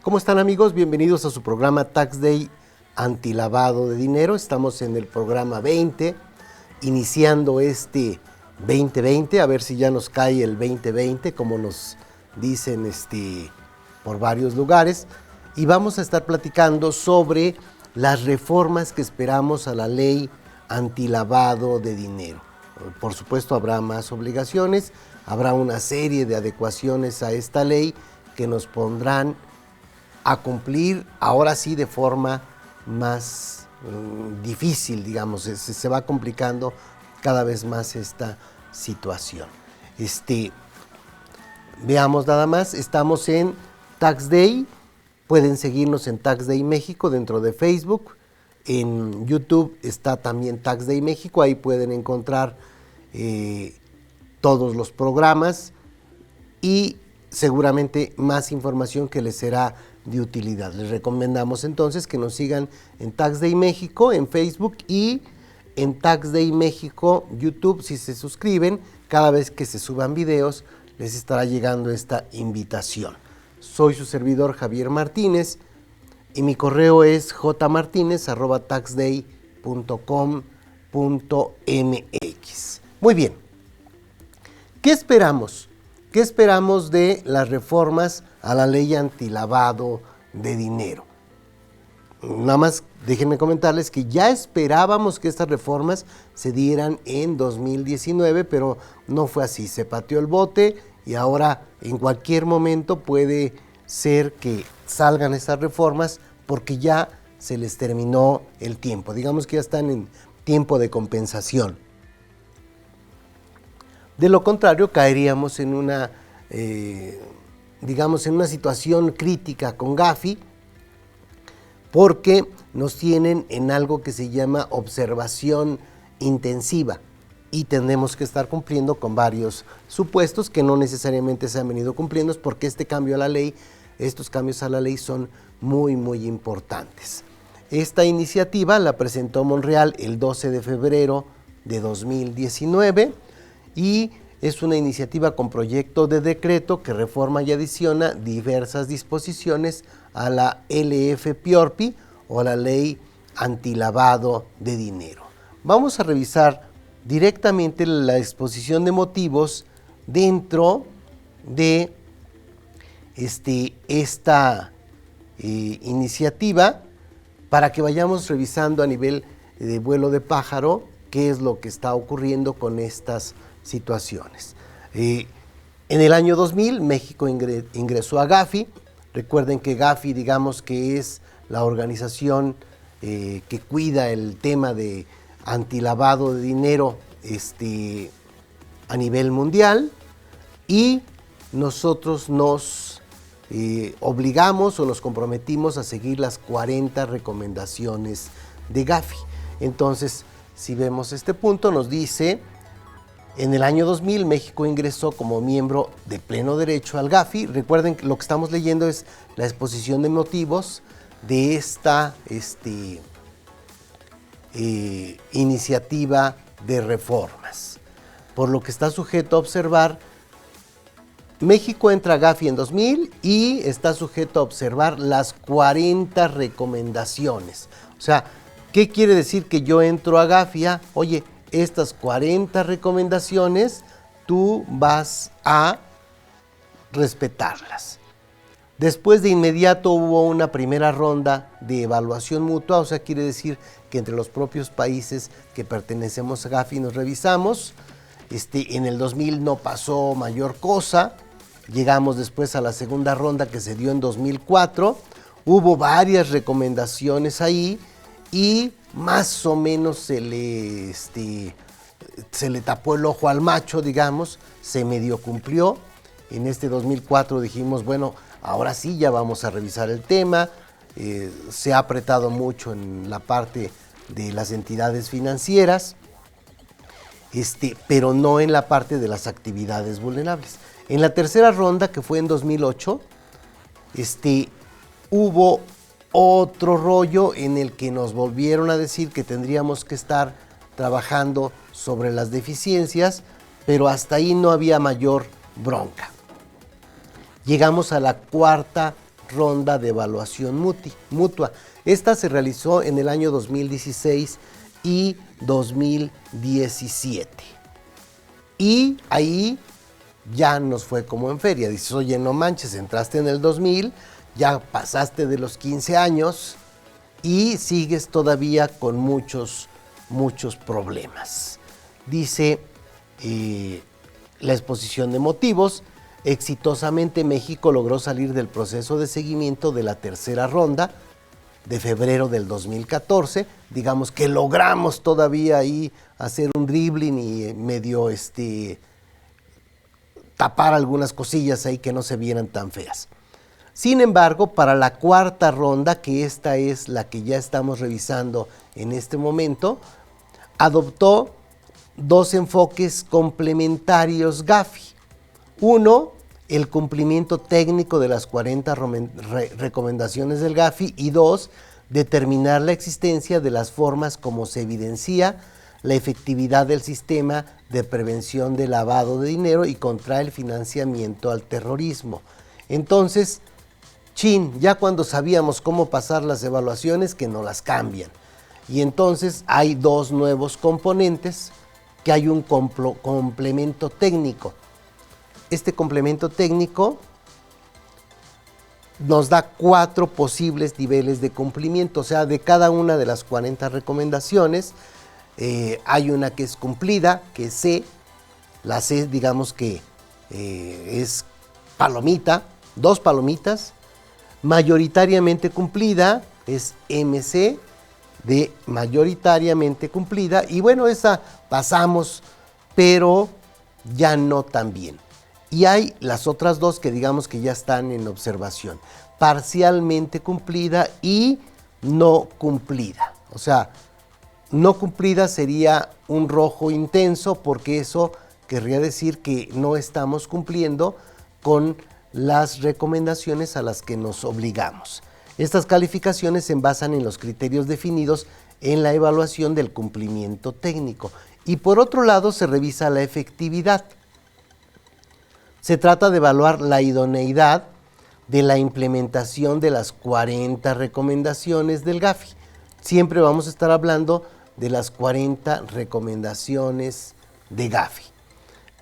¿Cómo están, amigos? Bienvenidos a su programa Tax Day Antilavado de Dinero. Estamos en el programa 20, iniciando este 2020, a ver si ya nos cae el 2020, como nos dicen por varios lugares. Y vamos a estar platicando sobre las reformas que esperamos a la ley antilavado de dinero. Por supuesto, habrá más obligaciones, habrá una serie de adecuaciones a esta ley que nos pondrán a cumplir ahora sí de forma más difícil, digamos, se va complicando cada vez más esta situación. Veamos nada más, estamos en Tax Day, pueden seguirnos en Tax Day México dentro de Facebook, en YouTube está también Tax Day México, ahí pueden encontrar todos los programas y seguramente más información que les será de utilidad. Les recomendamos entonces que nos sigan en Tax Day México en Facebook y en Tax Day México YouTube. Si se suscriben, cada vez que se suban videos les estará llegando esta invitación. Soy su servidor Javier Martínez y mi correo es jmartinez@taxday.com.mx. Muy bien, ¿qué esperamos? ¿Qué esperamos de las reformas a la ley antilavado de dinero? Nada más déjenme comentarles que ya esperábamos que estas reformas se dieran en 2019, pero no fue así. Se pateó el bote y ahora en cualquier momento puede ser que salgan estas reformas porque ya se les terminó el tiempo. Digamos que ya están en tiempo de compensación. De lo contrario, caeríamos en una, en una situación crítica con Gafi, porque nos tienen en algo que se llama observación intensiva y tenemos que estar cumpliendo con varios supuestos que no necesariamente se han venido cumpliendo, porque estos cambios a la ley son muy, muy importantes. Esta iniciativa la presentó Monreal el 12 de febrero de 2019 y es una iniciativa con proyecto de decreto que reforma y adiciona diversas disposiciones a la LF-PIORPI o a la Ley Antilavado de Dinero. Vamos a revisar directamente la exposición de motivos dentro de esta iniciativa para que vayamos revisando a nivel de vuelo de pájaro qué es lo que está ocurriendo con estas situaciones. En el año 2000 México ingresó a Gafi. Recuerden que Gafi, digamos que es la organización que cuida el tema de antilavado de dinero a nivel mundial, y nosotros nos obligamos o nos comprometimos a seguir las 40 recomendaciones de Gafi. Entonces, si vemos este punto, nos dice: en el año 2000 México ingresó como miembro de pleno derecho al Gafi. Recuerden que lo que estamos leyendo es la exposición de motivos de esta iniciativa de reformas. Por lo que está sujeto a observar, México entra a Gafi en 2000 y está sujeto a observar las 40 recomendaciones. O sea, ¿qué quiere decir que yo entro a Gafi? Oye, estas 40 recomendaciones tú vas a respetarlas. Después de inmediato hubo una primera ronda de evaluación mutua, o sea, quiere decir que entre los propios países que pertenecemos a Gafi nos revisamos. En el 2000 no pasó mayor cosa, llegamos después a la segunda ronda que se dio en 2004, hubo varias recomendaciones ahí y más o menos se le tapó el ojo al macho, digamos, se medio cumplió. En 2004 dijimos, bueno, ahora sí ya vamos a revisar el tema. Se ha apretado mucho en la parte de las entidades financieras, pero no en la parte de las actividades vulnerables. En la tercera ronda, que fue en 2008, hubo otro rollo en el que nos volvieron a decir que tendríamos que estar trabajando sobre las deficiencias, pero hasta ahí no había mayor bronca. Llegamos a la cuarta ronda de evaluación mutua. Esta se realizó en el año 2016 y 2017. Y ahí ya nos fue como en feria. Dices, oye, no manches, entraste en el 2000, ya pasaste de los 15 años y sigues todavía con muchos problemas. Dice la exposición de motivos: exitosamente México logró salir del proceso de seguimiento de la tercera ronda de febrero del 2014. Digamos que logramos todavía ahí hacer un dribbling y medio tapar algunas cosillas ahí que no se vieran tan feas. Sin embargo, para la cuarta ronda, que esta es la que ya estamos revisando en este momento, adoptó dos enfoques complementarios Gafi. Uno, el cumplimiento técnico de las 40 recomendaciones del Gafi, y dos, determinar la existencia de las formas como se evidencia la efectividad del sistema de prevención de lavado de dinero y contra el financiamiento al terrorismo. Entonces, ya cuando sabíamos cómo pasar las evaluaciones, que no las cambian. Y entonces hay dos nuevos componentes, que hay un complemento técnico. Este complemento técnico nos da 4 posibles niveles de cumplimiento, o sea, de cada una de las 40 recomendaciones, hay una que es cumplida, que es C. La C, digamos que es palomita, 2 palomitas. Mayoritariamente cumplida es MC, de mayoritariamente cumplida, y bueno, esa pasamos, pero ya no tan bien. Y hay las otras dos que digamos que ya están en observación: parcialmente cumplida y no cumplida. O sea, no cumplida sería un rojo intenso, porque eso querría decir que no estamos cumpliendo con las recomendaciones a las que nos obligamos. Estas calificaciones se basan en los criterios definidos en la evaluación del cumplimiento técnico. Y por otro lado, se revisa la efectividad. Se trata de evaluar la idoneidad de la implementación de las 40 recomendaciones del Gafi. Siempre vamos a estar hablando de las 40 recomendaciones de Gafi.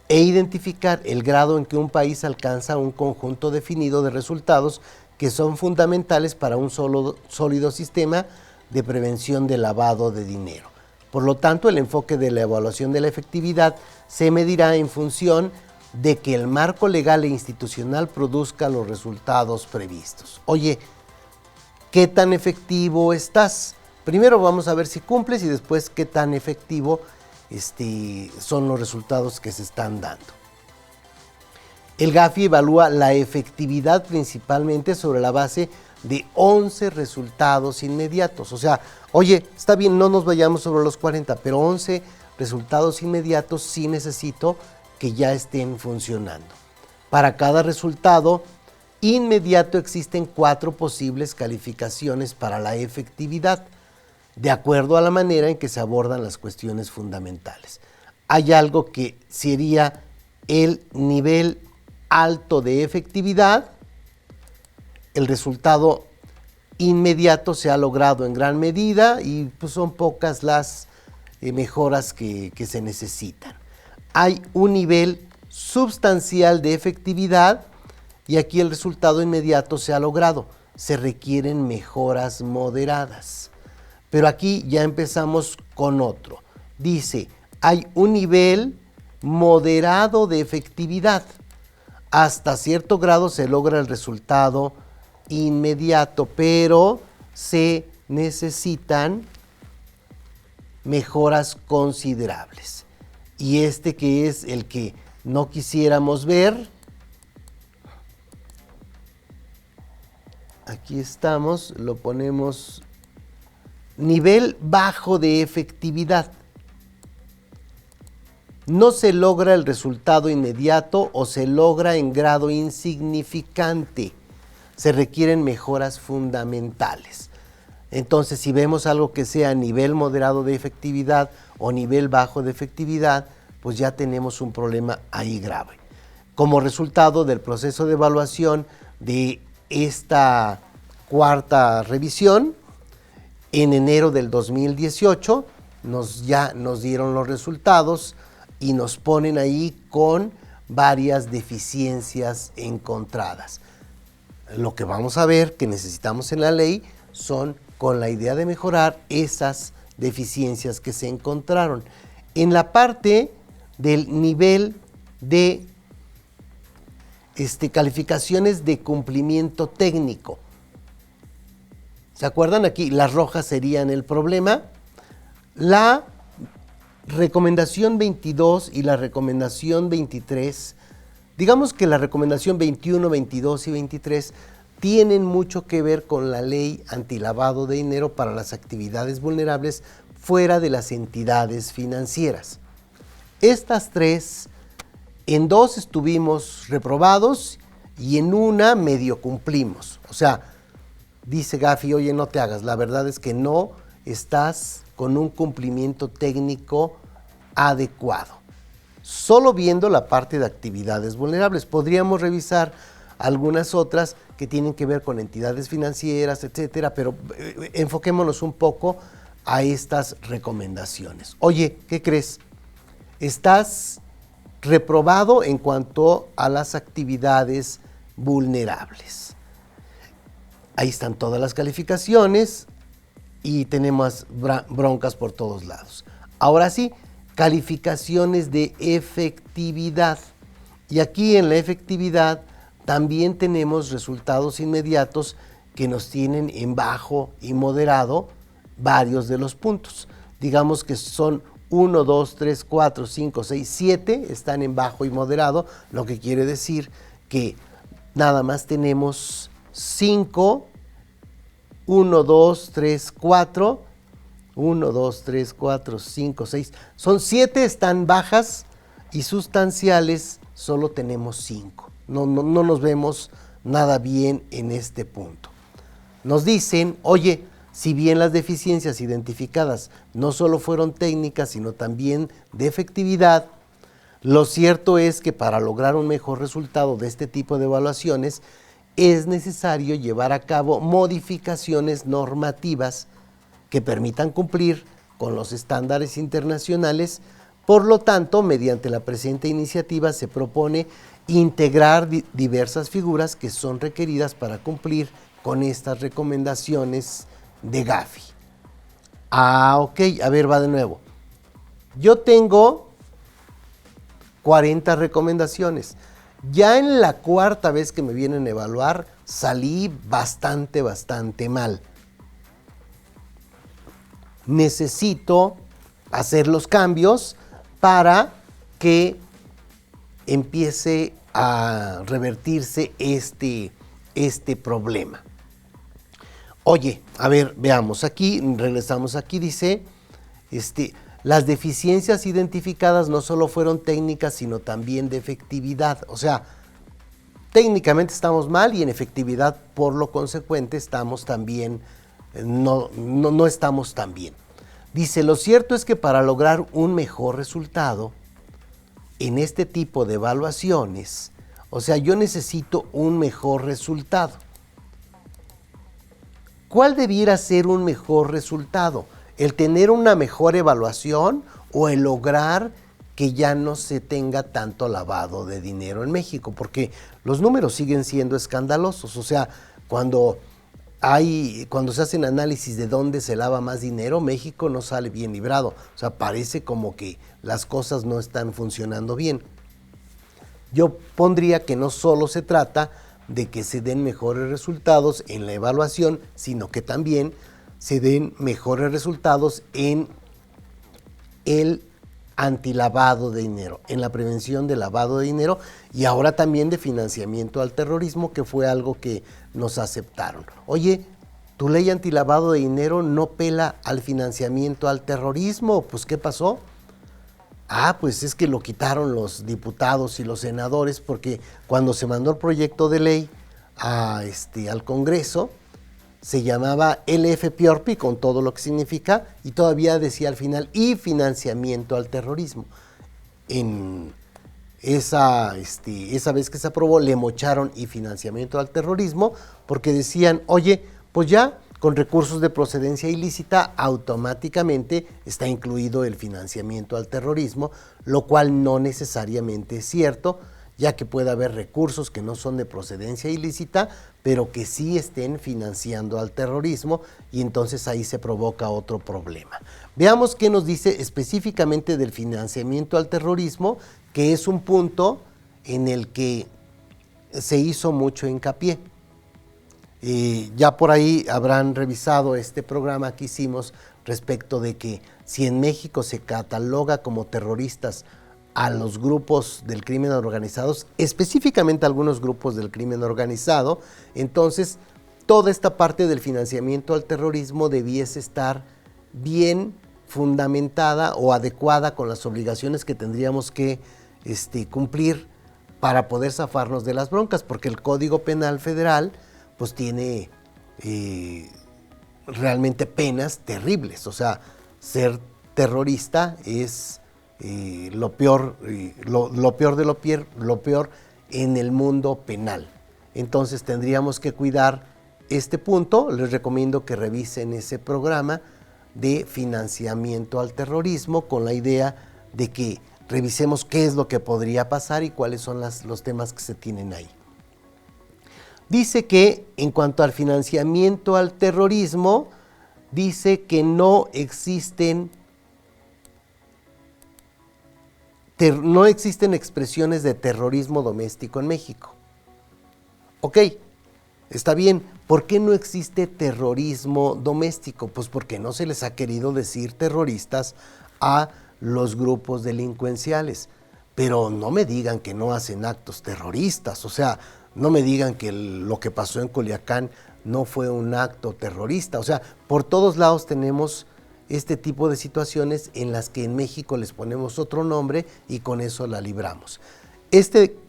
E identificar el grado en que un país alcanza un conjunto definido de resultados que son fundamentales para un sólido sistema de prevención de lavado de dinero. Por lo tanto, el enfoque de la evaluación de la efectividad se medirá en función de que el marco legal e institucional produzca los resultados previstos. Oye, ¿qué tan efectivo estás? Primero vamos a ver si cumples y después qué tan efectivo son los resultados que se están dando. El Gafi evalúa la efectividad principalmente sobre la base de 11 resultados inmediatos. O sea, oye, está bien, no nos vayamos sobre los 40, pero 11 resultados inmediatos sí necesito que ya estén funcionando. Para cada resultado inmediato existen 4 posibles calificaciones para la efectividad, de acuerdo a la manera en que se abordan las cuestiones fundamentales. Hay algo que sería el nivel alto de efectividad. El resultado inmediato se ha logrado en gran medida y pues son pocas las mejoras que se necesitan. Hay un nivel sustancial de efectividad y aquí el resultado inmediato se ha logrado. Se requieren mejoras moderadas. Pero aquí ya empezamos con otro. Dice, hay un nivel moderado de efectividad. Hasta cierto grado se logra el resultado inmediato, pero se necesitan mejoras considerables. Y que es el que no quisiéramos ver. Aquí estamos, lo ponemos. Nivel bajo de efectividad. No se logra el resultado inmediato o se logra en grado insignificante. Se requieren mejoras fundamentales. Entonces, si vemos algo que sea nivel moderado de efectividad o nivel bajo de efectividad, pues ya tenemos un problema ahí grave. Como resultado del proceso de evaluación de esta cuarta revisión. En enero del 2018 ya nos dieron los resultados y nos ponen ahí con varias deficiencias encontradas. Lo que vamos a ver que necesitamos en la ley son con la idea de mejorar esas deficiencias que se encontraron. En la parte del nivel de calificaciones de cumplimiento técnico. ¿Se acuerdan? Aquí las rojas serían el problema. La recomendación 22 y la recomendación 23, digamos que la recomendación 21, 22 y 23 tienen mucho que ver con la ley antilavado de dinero para las actividades vulnerables fuera de las entidades financieras. Estas tres, en dos estuvimos reprobados y en una medio cumplimos. O sea, dice Gafi, oye, no te hagas, la verdad es que no estás con un cumplimiento técnico adecuado. Solo viendo la parte de actividades vulnerables. Podríamos revisar algunas otras que tienen que ver con entidades financieras, etcétera, pero enfoquémonos un poco a estas recomendaciones. Oye, ¿qué crees? Estás reprobado en cuanto a las actividades vulnerables. Ahí están todas las calificaciones y tenemos broncas por todos lados. Ahora sí, calificaciones de efectividad. Y aquí en la efectividad también tenemos resultados inmediatos que nos tienen en bajo y moderado varios de los puntos. Digamos que son 1, 2, 3, 4, 5, 6, 7 están en bajo y moderado, lo que quiere decir que nada más tenemos 5, 1, 2, 3, 4, 1, 2, 3, 4, 5, 6, son 7 están bajas y sustanciales solo tenemos 5. No nos vemos nada bien en este punto. Nos dicen, oye, si bien las deficiencias identificadas no solo fueron técnicas, sino también de efectividad, lo cierto es que para lograr un mejor resultado de este tipo de evaluaciones, es necesario llevar a cabo modificaciones normativas que permitan cumplir con los estándares internacionales. Por lo tanto, mediante la presente iniciativa se propone integrar diversas figuras que son requeridas para cumplir con estas recomendaciones de Gafi. Ok, a ver, va de nuevo. Yo tengo 40 recomendaciones. Ya en la cuarta vez que me vienen a evaluar, salí bastante mal. Necesito hacer los cambios para que empiece a revertirse este problema. Oye, a ver, veamos aquí, regresamos aquí, dice, las deficiencias identificadas no solo fueron técnicas, sino también de efectividad. O sea, técnicamente estamos mal y en efectividad, por lo consecuente, estamos también, no estamos tan bien. Dice, lo cierto es que para lograr un mejor resultado en este tipo de evaluaciones, o sea, yo necesito un mejor resultado. ¿Cuál debiera ser un mejor resultado? ¿El tener una mejor evaluación o el lograr que ya no se tenga tanto lavado de dinero en México? Porque los números siguen siendo escandalosos. O sea, cuando se hacen análisis de dónde se lava más dinero, México no sale bien librado. O sea, parece como que las cosas no están funcionando bien. Yo pondría que no solo se trata de que se den mejores resultados en la evaluación, sino que también se den mejores resultados en el antilavado de dinero, en la prevención del lavado de dinero y ahora también de financiamiento al terrorismo, que fue algo que nos aceptaron. Oye, ¿tu ley antilavado de dinero no pela al financiamiento al terrorismo? Pues, ¿qué pasó? Pues es que lo quitaron los diputados y los senadores porque cuando se mandó el proyecto de ley al Congreso, se llamaba LFPRP con todo lo que significa y todavía decía al final y financiamiento al terrorismo. En esa vez que se aprobó, le mocharon y financiamiento al terrorismo, porque decían, oye, pues ya con recursos de procedencia ilícita automáticamente está incluido el financiamiento al terrorismo, lo cual no necesariamente es cierto, ya que puede haber recursos que no son de procedencia ilícita, pero que sí estén financiando al terrorismo, y entonces ahí se provoca otro problema. Veamos qué nos dice específicamente del financiamiento al terrorismo, que es un punto en el que se hizo mucho hincapié. Ya por ahí habrán revisado este programa que hicimos respecto de que si en México se cataloga como terroristas a los grupos del crimen organizado, específicamente algunos grupos del crimen organizado, entonces toda esta parte del financiamiento al terrorismo debiese estar bien fundamentada o adecuada con las obligaciones que tendríamos que cumplir para poder zafarnos de las broncas, porque el Código Penal Federal pues tiene realmente penas terribles. O sea, ser terrorista es lo peor de lo peor en el mundo penal. Entonces tendríamos que cuidar este punto. Les recomiendo que revisen ese programa de financiamiento al terrorismo, con la idea de que revisemos qué es lo que podría pasar y cuáles son los temas que se tienen ahí. Dice que en cuanto al financiamiento al terrorismo, dice que no existen expresiones de terrorismo doméstico en México. Ok, está bien. ¿Por qué no existe terrorismo doméstico? Pues porque no se les ha querido decir terroristas a los grupos delincuenciales. Pero no me digan que no hacen actos terroristas. O sea, no me digan que lo que pasó en Culiacán no fue un acto terrorista. O sea, por todos lados tenemos este tipo de situaciones en las que en México les ponemos otro nombre y con eso la libramos.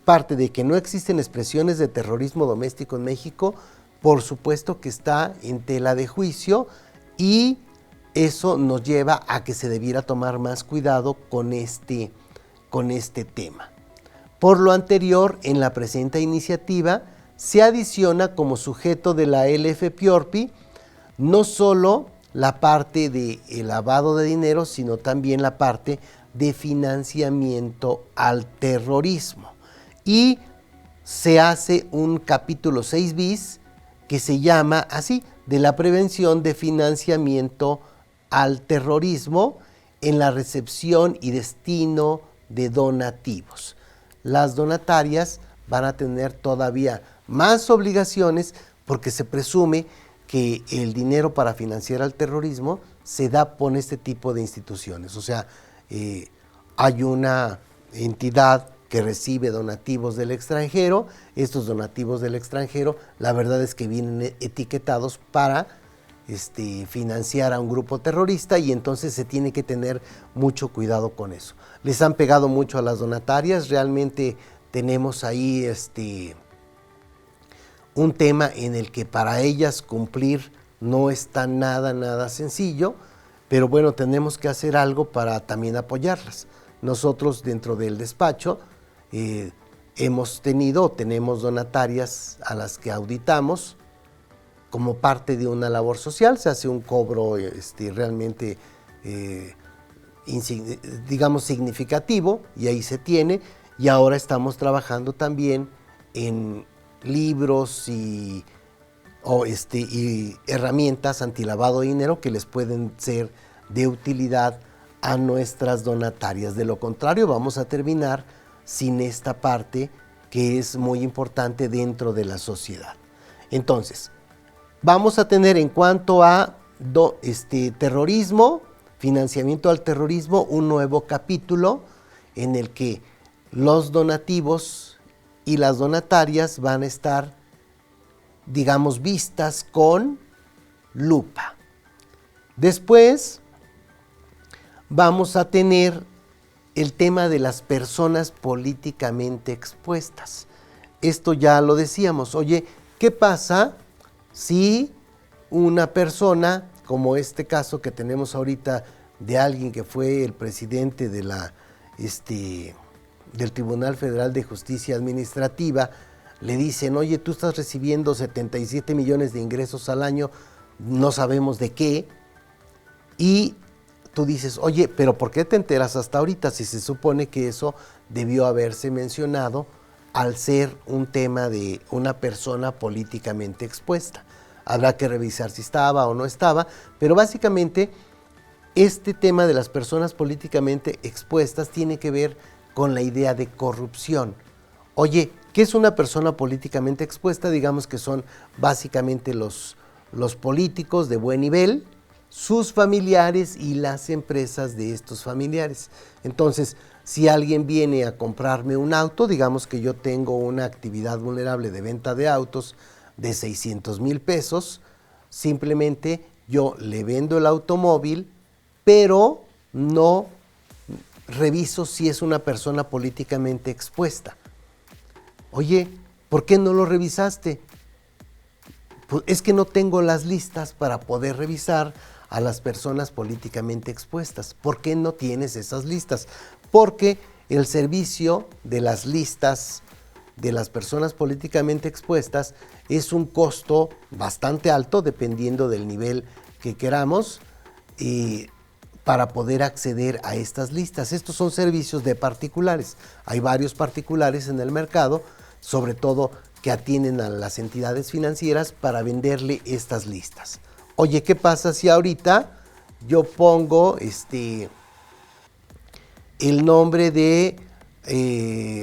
Parte de que no existen expresiones de terrorismo doméstico en México, por supuesto que está en tela de juicio, y eso nos lleva a que se debiera tomar más cuidado con este tema. Por lo anterior, en la presente iniciativa se adiciona como sujeto de la LFPORPI no solo la parte de lavado de dinero, sino también la parte de financiamiento al terrorismo. Y se hace un capítulo 6 bis que se llama así, de la prevención de financiamiento al terrorismo en la recepción y destino de donativos. Las donatarias van a tener todavía más obligaciones porque se presume que el dinero para financiar al terrorismo se da por este tipo de instituciones. O sea, hay una entidad que recibe donativos del extranjero. Estos donativos del extranjero, la verdad es que vienen etiquetados para financiar a un grupo terrorista, y entonces se tiene que tener mucho cuidado con eso. Les han pegado mucho a las donatarias. Realmente tenemos ahí un tema en el que para ellas cumplir no está nada sencillo, pero bueno, tenemos que hacer algo para también apoyarlas. Nosotros dentro del despacho tenemos donatarias a las que auditamos como parte de una labor social. Se hace un cobro realmente digamos significativo, y ahí se tiene. Y ahora estamos trabajando también en libros y herramientas antilavado de dinero que les pueden ser de utilidad a nuestras donatarias. De lo contrario, vamos a terminar sin esta parte que es muy importante dentro de la sociedad. Entonces, vamos a tener en cuanto a terrorismo, financiamiento al terrorismo, un nuevo capítulo en el que los donativos y las donatarias van a estar, digamos, vistas con lupa. Después vamos a tener el tema de las personas políticamente expuestas. Esto ya lo decíamos. Oye, ¿qué pasa si una persona, como este caso que tenemos ahorita de alguien que fue el presidente de del Tribunal Federal de Justicia Administrativa, le dicen, oye, tú estás recibiendo 77 millones de ingresos al año, no sabemos de qué, y tú dices, oye, pero ¿por qué te enteras hasta ahorita si se supone que eso debió haberse mencionado al ser un tema de una persona políticamente expuesta? Habrá que revisar si estaba o no estaba, pero básicamente este tema de las personas políticamente expuestas tiene que ver con la idea de corrupción. Oye, ¿qué es una persona políticamente expuesta? Digamos que son básicamente los políticos de buen nivel, sus familiares y las empresas de estos familiares. Entonces, si alguien viene a comprarme un auto, digamos que yo tengo una actividad vulnerable de venta de autos de 600,000 pesos, simplemente yo le vendo el automóvil, pero no reviso si es una persona políticamente expuesta. Oye, ¿por qué no lo revisaste? Pues es que no tengo las listas para poder revisar a las personas políticamente expuestas. ¿Por qué no tienes esas listas? Porque el servicio de las listas de las personas políticamente expuestas es un costo bastante alto, dependiendo del nivel que queramos, para poder acceder a estas listas. Estos son servicios de particulares. Hay varios particulares en el mercado, sobre todo que atienden a las entidades financieras para venderle estas listas. Oye, ¿qué pasa si ahorita yo pongo el nombre de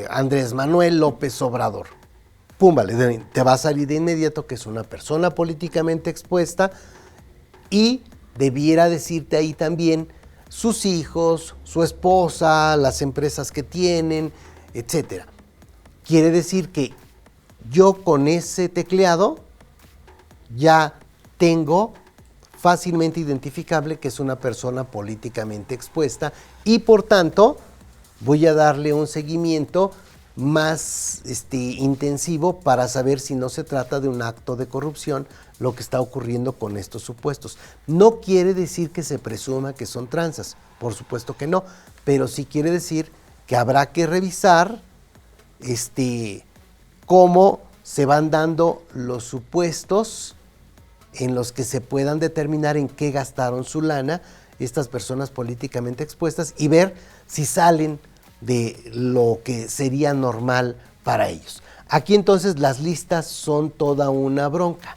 Andrés Manuel López Obrador? Pum, vale, te va a salir de inmediato que es una persona políticamente expuesta y debiera decirte ahí también sus hijos, su esposa, las empresas que tienen, etcétera. Quiere decir que yo con ese tecleado ya tengo fácilmente identificable que es una persona políticamente expuesta y por tanto voy a darle un seguimiento más intensivo para saber si no se trata de un acto de corrupción lo que está ocurriendo con estos supuestos. No quiere decir que se presuma que son tranzas, por supuesto que no, pero sí quiere decir que habrá que revisar cómo se van dando los supuestos en los que se puedan determinar en qué gastaron su lana estas personas políticamente expuestas y ver si salen de lo que sería normal para ellos. Aquí entonces las listas son toda una bronca.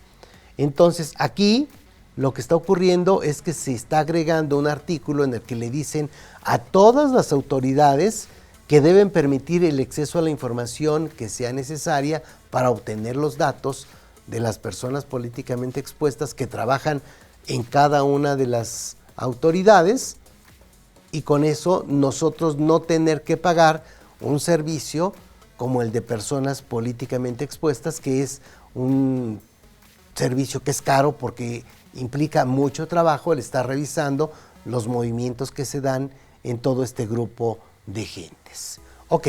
Entonces aquí lo que está ocurriendo es que se está agregando un artículo en el que le dicen a todas las autoridades que deben permitir el acceso a la información que sea necesaria para obtener los datos de las personas políticamente expuestas que trabajan en cada una de las autoridades y con eso nosotros no tener que pagar un servicio como el de personas políticamente expuestas, que es un servicio que es caro porque implica mucho trabajo el estar revisando los movimientos que se dan en todo este grupo de gentes. Ok,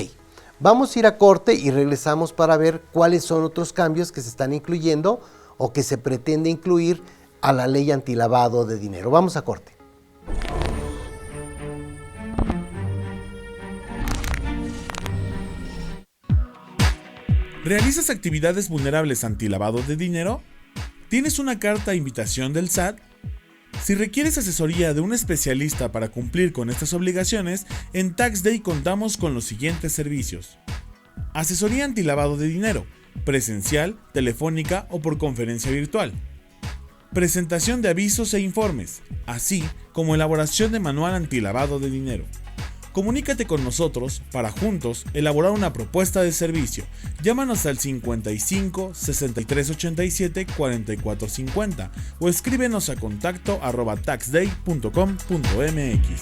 vamos a ir a corte y regresamos para ver cuáles son otros cambios que se están incluyendo o que se pretende incluir a la ley antilavado de dinero. Vamos a corte. ¿Realizas actividades vulnerables antilavado de dinero? ¿Tienes una carta de invitación del SAT? Si requieres asesoría de un especialista para cumplir con estas obligaciones, en Tax Day contamos con los siguientes servicios. Asesoría antilavado de dinero, presencial, telefónica o por conferencia virtual. Presentación de avisos e informes, así como elaboración de manual antilavado de dinero. Comunícate con nosotros para juntos elaborar una propuesta de servicio. Llámanos al 55 63 87 44 50 o escríbenos a contacto@taxday.com.mx.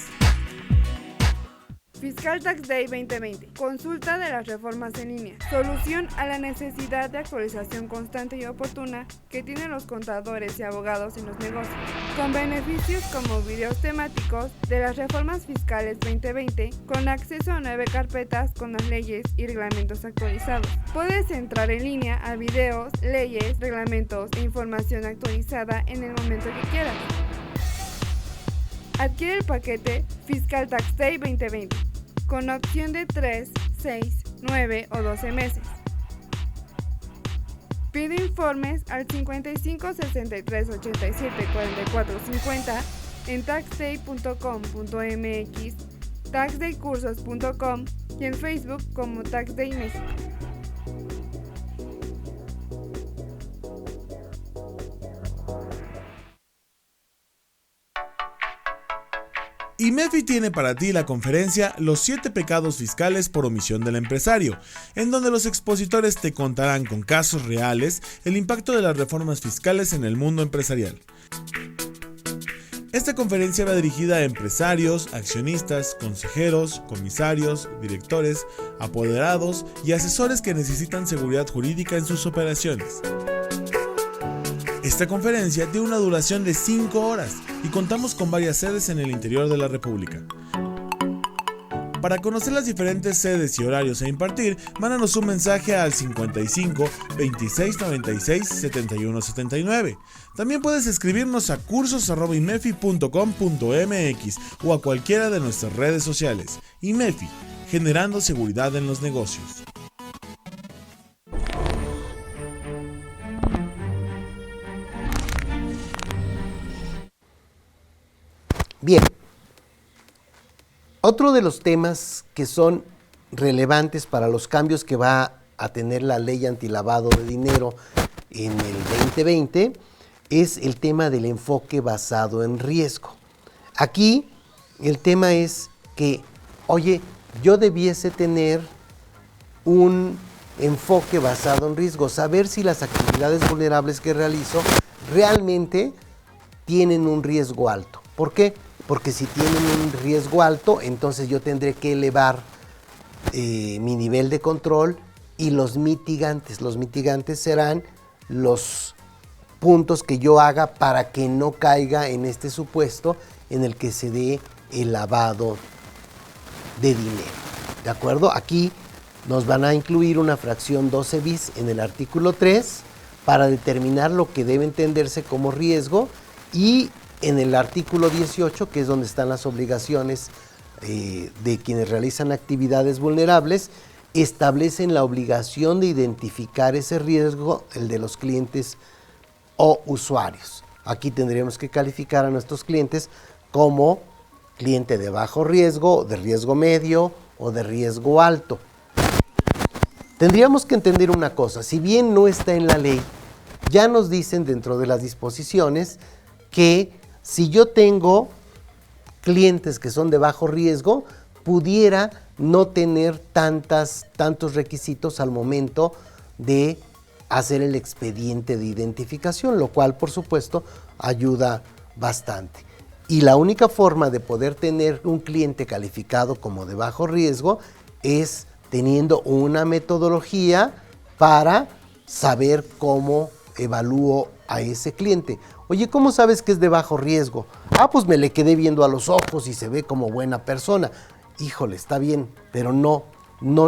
Fiscal Tax Day 2020. Consulta de las reformas en línea. Solución a la necesidad de actualización constante y oportuna que tienen los contadores y abogados en los negocios. Con beneficios como videos temáticos de las reformas fiscales 2020, con acceso a 9 carpetas con las leyes y reglamentos actualizados. Puedes entrar en línea a videos, leyes, reglamentos e información actualizada en el momento que quieras. Adquiere el paquete Fiscal Tax Day 2020 con opción de 3, 6, 9 o 12 meses. Pide informes al 55 63 87 44 50 en taxday.com.mx, taxdaycursos.com y en Facebook como Taxday México. IMEFI tiene para ti la conferencia Los 7 pecados fiscales por omisión del empresario, en donde los expositores te contarán con casos reales el impacto de las reformas fiscales en el mundo empresarial. Esta conferencia va dirigida a empresarios, accionistas, consejeros, comisarios, directores, apoderados y asesores que necesitan seguridad jurídica en sus operaciones. Esta conferencia tiene una duración de 5 horas y contamos con varias sedes en el interior de la República. Para conocer las diferentes sedes y horarios a impartir, mándanos un mensaje al 55 26 96 71 79. También puedes escribirnos a cursos@imefi.com.mx o a cualquiera de nuestras redes sociales. IMEFI, generando seguridad en los negocios. Bien, otro de los temas que son relevantes para los cambios que va a tener la ley antilavado de dinero en el 2020 es el tema del enfoque basado en riesgo. Aquí el tema es que, oye, yo debiese tener un enfoque basado en riesgo, saber si las actividades vulnerables que realizo realmente tienen un riesgo alto. ¿Por qué? Porque si tienen un riesgo alto, entonces yo tendré que elevar mi nivel de control y los mitigantes. Los mitigantes serán los puntos que yo haga para que no caiga en este supuesto en el que se dé el lavado de dinero. ¿De acuerdo? Aquí nos van a incluir una fracción 12 bis en el artículo 3 para determinar lo que debe entenderse como riesgo, y en el artículo 18, que es donde están las obligaciones de quienes realizan actividades vulnerables, establecen la obligación de identificar ese riesgo, el de los clientes o usuarios. Aquí tendríamos que calificar a nuestros clientes como cliente de bajo riesgo, de riesgo medio o de riesgo alto. Tendríamos que entender una cosa: si bien no está en la ley, ya nos dicen dentro de las disposiciones que si yo tengo clientes que son de bajo riesgo, pudiera no tener tantos requisitos al momento de hacer el expediente de identificación, lo cual por supuesto ayuda bastante. Y la única forma de poder tener un cliente calificado como de bajo riesgo es teniendo una metodología para saber cómo evalúo a ese cliente. Oye, ¿cómo sabes que es de bajo riesgo? Pues me le quedé viendo a los ojos y se ve como buena persona. Híjole, está bien, pero no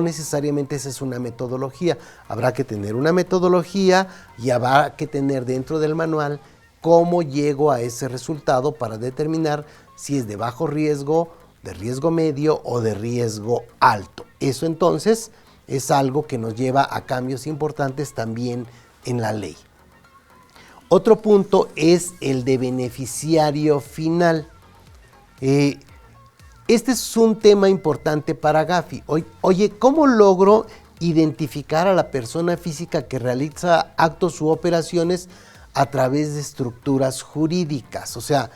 necesariamente esa es una metodología. Habrá que tener una metodología y habrá que tener dentro del manual cómo llego a ese resultado para determinar si es de bajo riesgo, de riesgo medio o de riesgo alto. Eso entonces es algo que nos lleva a cambios importantes también en la ley. Otro punto es el de beneficiario final. Este es un tema importante para Gafi. Oye, ¿cómo logro identificar a la persona física que realiza actos u operaciones a través de estructuras jurídicas? O sea,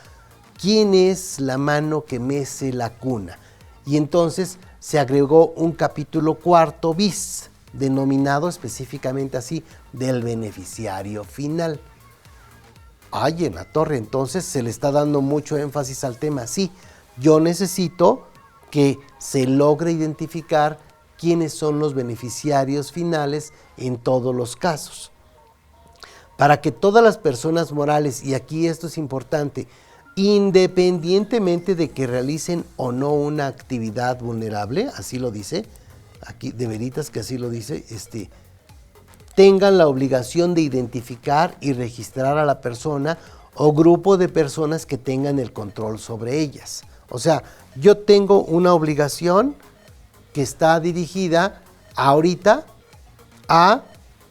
¿quién es la mano que mece la cuna? Y entonces se agregó un capítulo 4 bis, denominado específicamente así, del beneficiario final. Ay, en la torre, entonces se le está dando mucho énfasis al tema. Sí, yo necesito que se logre identificar quiénes son los beneficiarios finales en todos los casos. Para que todas las personas morales, y aquí esto es importante, independientemente de que realicen o no una actividad vulnerable, así lo dice, aquí de veritas que así lo dice, tengan la obligación de identificar y registrar a la persona o grupo de personas que tengan el control sobre ellas. O sea, yo tengo una obligación que está dirigida ahorita a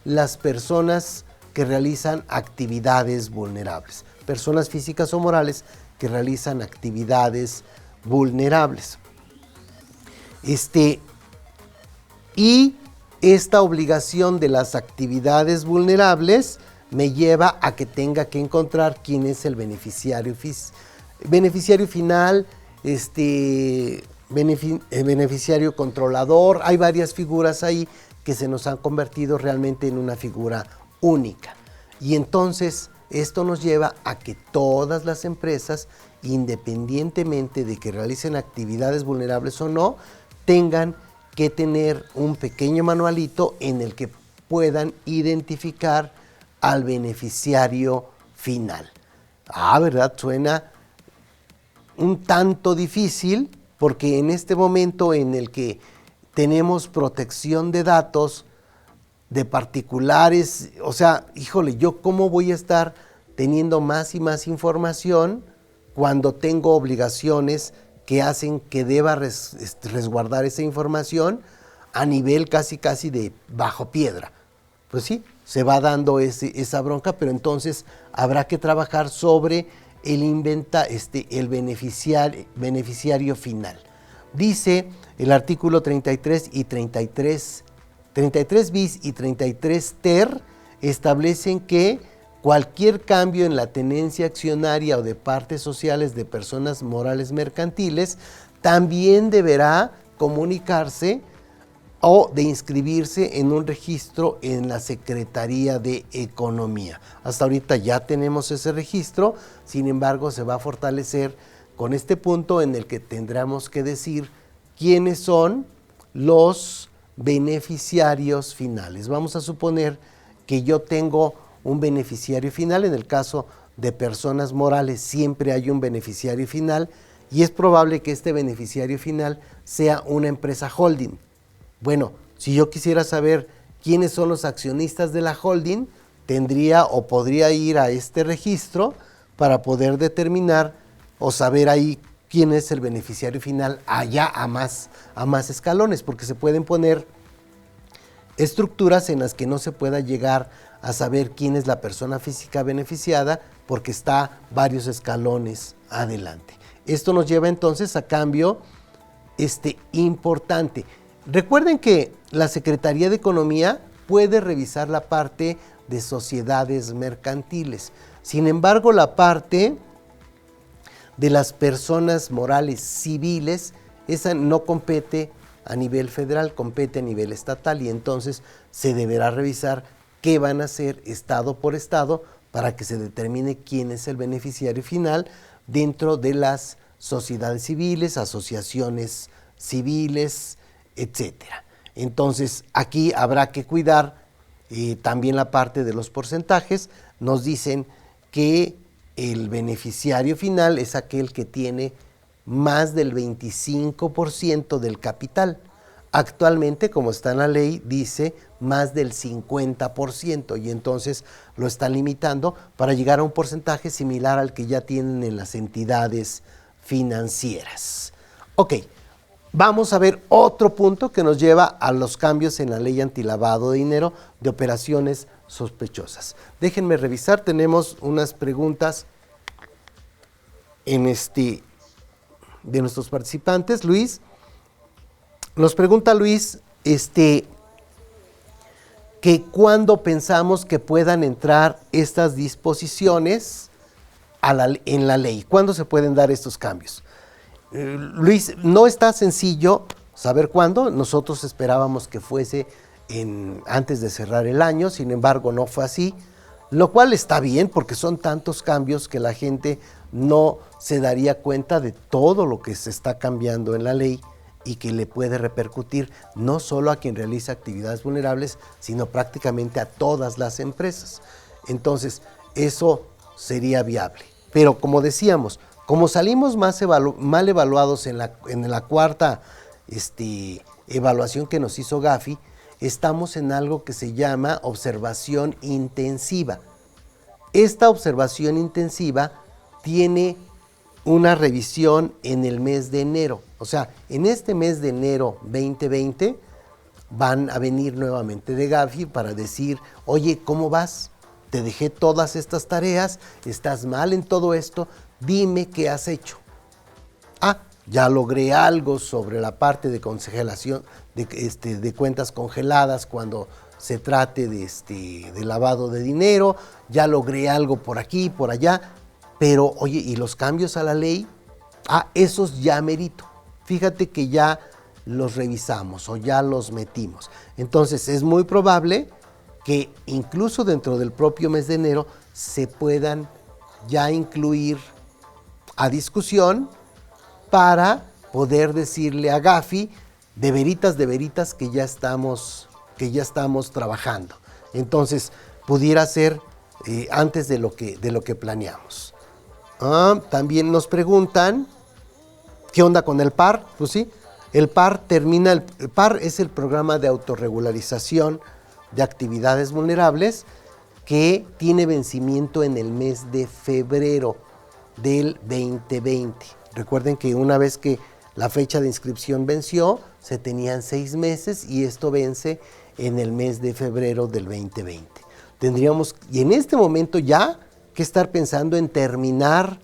las personas que realizan actividades vulnerables, personas físicas o morales que realizan actividades vulnerables. Y esta obligación de las actividades vulnerables me lleva a que tenga que encontrar quién es el beneficiario final, beneficiario controlador. Hay varias figuras ahí que se nos han convertido realmente en una figura única. Y entonces esto nos lleva a que todas las empresas, independientemente de que realicen actividades vulnerables o no, tengan que tener un pequeño manualito en el que puedan identificar al beneficiario final. ¿Verdad? Suena un tanto difícil, porque en este momento en el que tenemos protección de datos de particulares, o sea, híjole, ¿yo cómo voy a estar teniendo más y más información cuando tengo obligaciones que hacen que deba resguardar esa información a nivel casi de bajo piedra? Pues sí, se va dando esa bronca, pero entonces habrá que trabajar sobre el beneficiario final. Dice el artículo 33 y 33 bis y 33 ter establecen que cualquier cambio en la tenencia accionaria o de partes sociales de personas morales mercantiles también deberá comunicarse o de inscribirse en un registro en la Secretaría de Economía. Hasta ahorita ya tenemos ese registro, sin embargo se va a fortalecer con este punto en el que tendremos que decir quiénes son los beneficiarios finales. Vamos a suponer que yo tengo un beneficiario final. En el caso de personas morales siempre hay un beneficiario final y es probable que este beneficiario final sea una empresa holding. Bueno, si yo quisiera saber quiénes son los accionistas de la holding, tendría o podría ir a este registro para poder determinar o saber ahí quién es el beneficiario final allá a más escalones, porque se pueden poner estructuras en las que no se pueda llegar a saber quién es la persona física beneficiada porque está varios escalones adelante. Esto nos lleva entonces a cambio importante. Recuerden que la Secretaría de Economía puede revisar la parte de sociedades mercantiles. Sin embargo, la parte de las personas morales civiles, esa no compete a nivel federal, compete a nivel estatal y entonces se deberá revisar qué van a hacer estado por estado para que se determine quién es el beneficiario final dentro de las sociedades civiles, asociaciones civiles, etcétera. Entonces aquí habrá que cuidar también la parte de los porcentajes. Nos dicen que el beneficiario final es aquel que tiene más del 25% del capital. Actualmente, como está en la ley, dice más del 50% y entonces lo están limitando para llegar a un porcentaje similar al que ya tienen en las entidades financieras. Ok, vamos a ver otro punto que nos lleva a los cambios en la ley antilavado de dinero de operaciones sospechosas. Déjenme revisar, tenemos unas preguntas de nuestros participantes. Luis, nos pregunta Luis, que cuándo pensamos que puedan entrar estas disposiciones en la ley, ¿cuándo se pueden dar estos cambios? Luis, no está sencillo saber cuándo. Nosotros esperábamos que fuese antes de cerrar el año, sin embargo no fue así, lo cual está bien porque son tantos cambios que la gente no se daría cuenta de todo lo que se está cambiando en la ley y que le puede repercutir no solo a quien realiza actividades vulnerables, sino prácticamente a todas las empresas. Entonces, eso sería viable. Pero como decíamos, como salimos mal evaluados en la cuarta evaluación que nos hizo Gafi, estamos en algo que se llama observación intensiva. Esta observación intensiva tiene una revisión en el mes de enero. O sea, en este mes de enero 2020 van a venir nuevamente de Gafi para decir, oye, ¿cómo vas? Te dejé todas estas tareas, estás mal en todo esto, dime qué has hecho. Ah, ya logré algo sobre la parte de congelación, de cuentas congeladas cuando se trate de lavado de dinero, ya logré algo por aquí, por allá, pero oye, ¿y los cambios a la ley? Ah, esos ya merito. Fíjate que ya los revisamos o ya los metimos. Entonces es muy probable que incluso dentro del propio mes de enero se puedan ya incluir a discusión para poder decirle a Gafi de veritas que ya estamos trabajando. Entonces pudiera ser antes de lo que planeamos. También nos preguntan ¿qué onda con el PAR? Pues sí, el PAR el PAR es el programa de autorregularización de actividades vulnerables que tiene vencimiento en el mes de febrero del 2020. Recuerden que una vez que la fecha de inscripción venció, se tenían 6 meses y esto vence en el mes de febrero del 2020. Tendríamos, y en este momento ya, que estar pensando en terminar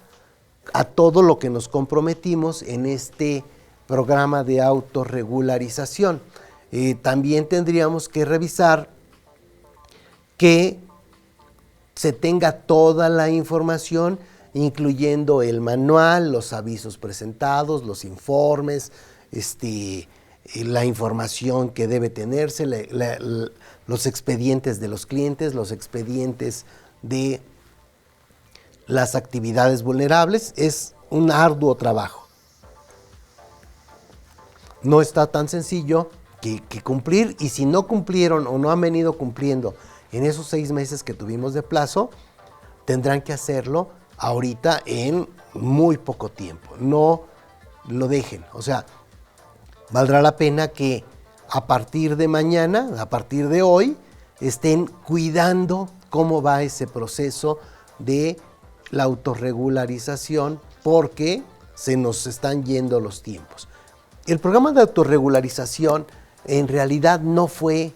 a todo lo que nos comprometimos en este programa de autorregularización. También tendríamos que revisar que se tenga toda la información, incluyendo el manual, los avisos presentados, los informes, la información que debe tenerse, los expedientes de los clientes, los expedientes de las actividades vulnerables. Es un arduo trabajo. No está tan sencillo que cumplir, y si no cumplieron o no han venido cumpliendo en esos 6 meses que tuvimos de plazo, tendrán que hacerlo ahorita en muy poco tiempo. No lo dejen. O sea, valdrá la pena que a partir de mañana, a partir de hoy, estén cuidando cómo va ese proceso de la autorregularización, porque se nos están yendo los tiempos. El programa de autorregularización en realidad no fue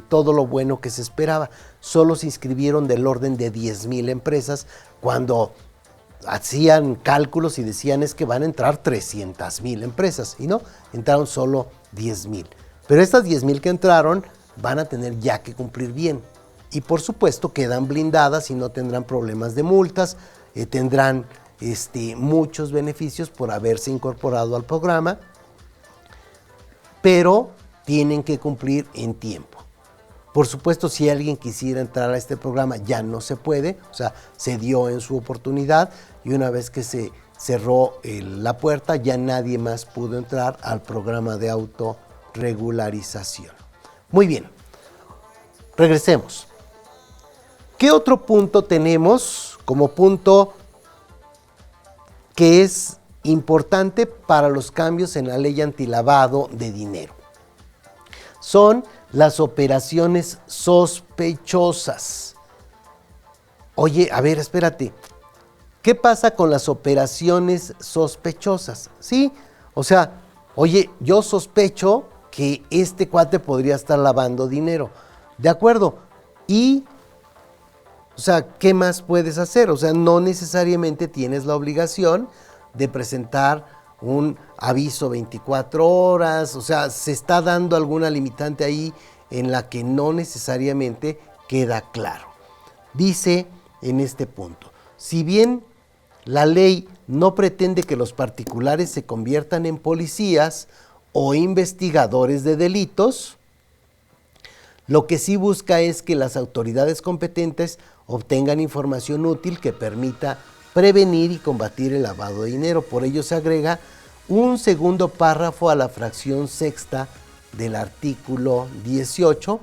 todo lo bueno que se esperaba. Solo se inscribieron del orden de 10,000 empresas, cuando hacían cálculos y decían es que van a entrar 300,000 empresas, y no, entraron solo 10,000. Pero estas 10,000 que entraron van a tener ya que cumplir bien. Y por supuesto quedan blindadas y no tendrán problemas de multas, tendrán muchos beneficios por haberse incorporado al programa, pero tienen que cumplir en tiempo. Por supuesto, si alguien quisiera entrar a este programa, ya no se puede, o sea, se dio en su oportunidad, y una vez que se cerró la puerta, ya nadie más pudo entrar al programa de autorregularización. Muy bien, regresemos. ¿Qué otro punto tenemos como punto que es importante para los cambios en la ley antilavado de dinero? Son las operaciones sospechosas. Oye, a ver, espérate. ¿Qué pasa con las operaciones sospechosas? Sí, o sea, oye, yo sospecho que este cuate podría estar lavando dinero. De acuerdo. Y, o sea, ¿qué más puedes hacer? O sea, no necesariamente tienes la obligación de presentar un aviso 24 horas, o sea, se está dando alguna limitante ahí en la que no necesariamente queda claro. Dice en este punto, si bien la ley no pretende que los particulares se conviertan en policías o investigadores de delitos, lo que sí busca es que las autoridades competentes obtengan información útil que permita prevenir y combatir el lavado de dinero. Por ello se agrega un segundo párrafo a la fracción sexta del artículo 18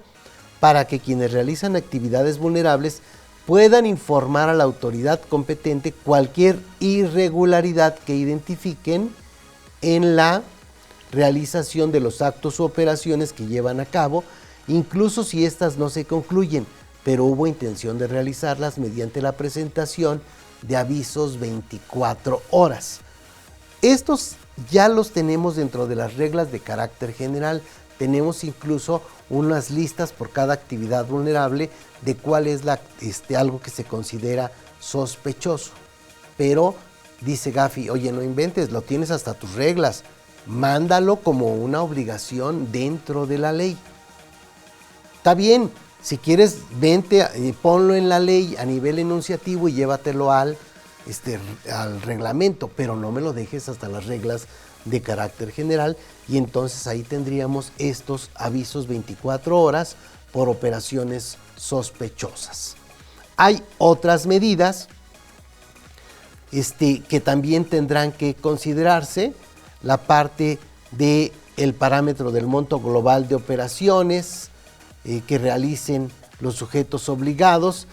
para que quienes realizan actividades vulnerables puedan informar a la autoridad competente cualquier irregularidad que identifiquen en la realización de los actos u operaciones que llevan a cabo, incluso si éstas no se concluyen, pero hubo intención de realizarlas mediante la presentación de avisos 24 horas. Estos ya los tenemos dentro de las reglas de carácter general. Tenemos incluso unas listas por cada actividad vulnerable de cuál es algo que se considera sospechoso. Pero dice Gafi, oye, no inventes, lo tienes hasta tus reglas, mándalo como una obligación dentro de la ley. Está bien, si quieres, vente, ponlo en la ley a nivel enunciativo y llévatelo al reglamento, pero no me lo dejes hasta las reglas de carácter general, y entonces ahí tendríamos estos avisos 24 horas por operaciones sospechosas. Hay otras medidas que también tendrán que considerarse, la parte del parámetro del monto global de operaciones que realicen los sujetos obligados,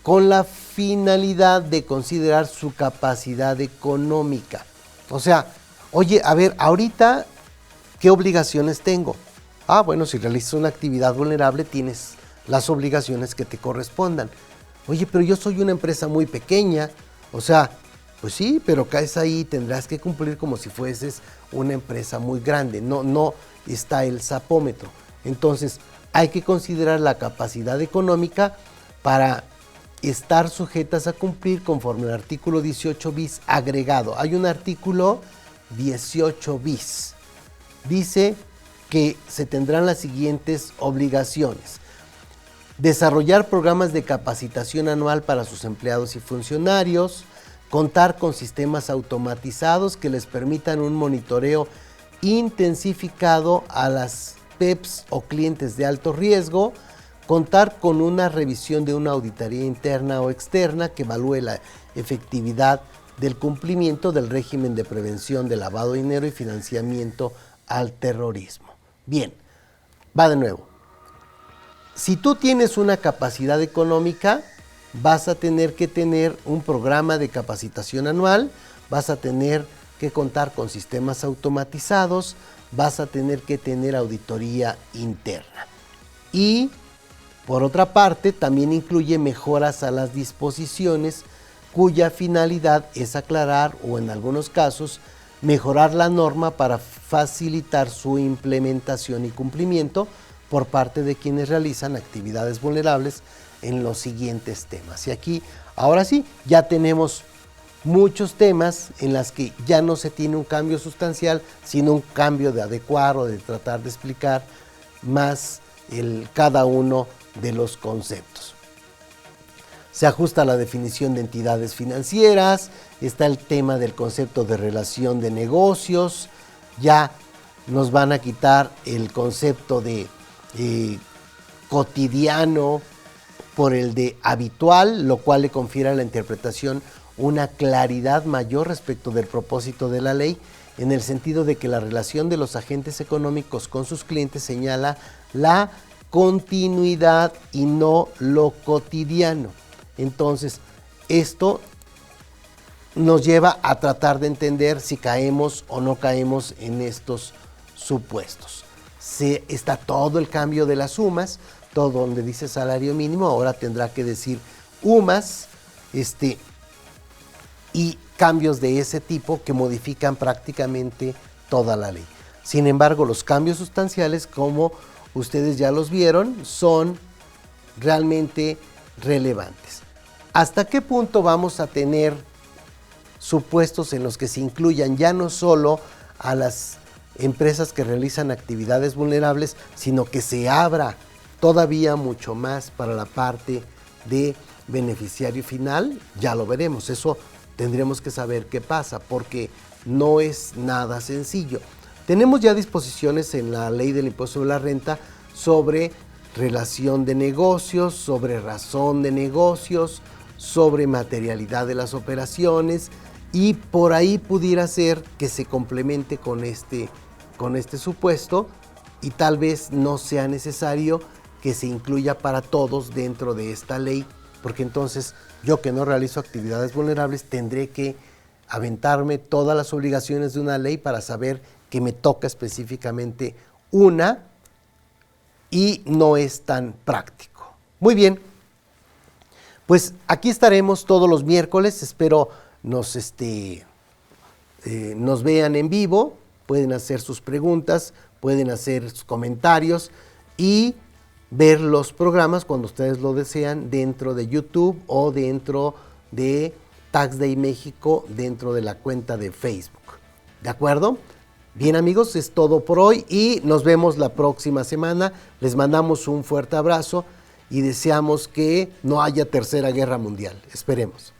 con la finalidad de considerar su capacidad económica. O sea, oye, a ver, ahorita, ¿qué obligaciones tengo? Ah, bueno, si realizas una actividad vulnerable, tienes las obligaciones que te correspondan. Oye, pero yo soy una empresa muy pequeña. O sea, pues sí, pero caes ahí y tendrás que cumplir como si fueses una empresa muy grande. No está el sapómetro. Entonces, hay que considerar la capacidad económica para estar sujetas a cumplir conforme al artículo 18 bis agregado. Hay un artículo 18 bis. Dice que se tendrán las siguientes obligaciones: desarrollar programas de capacitación anual para sus empleados y funcionarios, contar con sistemas automatizados que les permitan un monitoreo intensificado a las PEPs o clientes de alto riesgo, contar con una revisión de una auditoría interna o externa que evalúe la efectividad del cumplimiento del régimen de prevención de lavado de dinero y financiamiento al terrorismo. Bien, va de nuevo. Si tú tienes una capacidad económica, vas a tener que tener un programa de capacitación anual, vas a tener que contar con sistemas automatizados, vas a tener que tener auditoría interna. Y por otra parte, también incluye mejoras a las disposiciones cuya finalidad es aclarar o en algunos casos mejorar la norma para facilitar su implementación y cumplimiento por parte de quienes realizan actividades vulnerables en los siguientes temas. Y aquí, ahora sí, ya tenemos muchos temas en las que ya no se tiene un cambio sustancial, sino un cambio de adecuar o de tratar de explicar más cada uno de los conceptos. Se ajusta la definición de entidades financieras, está el tema del concepto de relación de negocios, ya nos van a quitar el concepto de cotidiano por el de habitual, lo cual le confiere a la interpretación una claridad mayor respecto del propósito de la ley, en el sentido de que la relación de los agentes económicos con sus clientes señala la continuidad y no lo cotidiano. Entonces, esto nos lleva a tratar de entender si caemos o no caemos en estos supuestos. Está todo el cambio de las UMAS, todo donde dice salario mínimo, ahora tendrá que decir UMAS, y cambios de ese tipo que modifican prácticamente toda la ley. Sin embargo, los cambios sustanciales, como ustedes ya los vieron, son realmente relevantes. ¿Hasta qué punto vamos a tener supuestos en los que se incluyan ya no solo a las empresas que realizan actividades vulnerables, sino que se abra todavía mucho más para la parte de beneficiario final? Ya lo veremos, eso tendremos que saber qué pasa, porque no es nada sencillo. Tenemos ya disposiciones en la ley del impuesto sobre la renta sobre relación de negocios, sobre razón de negocios, sobre materialidad de las operaciones, y por ahí pudiera ser que se complemente con este supuesto, y tal vez no sea necesario que se incluya para todos dentro de esta ley, porque entonces yo, que no realizo actividades vulnerables, tendré que aventarme todas las obligaciones de una ley para saber que me toca específicamente una, y no es tan práctico. Muy bien, Pues aquí estaremos todos los miércoles, espero nos vean en vivo, pueden hacer sus preguntas, pueden hacer sus comentarios y ver los programas cuando ustedes lo desean dentro de YouTube o dentro de Tax Day México, dentro de la cuenta de Facebook. ¿De acuerdo? Bien, amigos, es todo por hoy y nos vemos la próxima semana. Les mandamos un fuerte abrazo y deseamos que no haya tercera guerra mundial. Esperemos.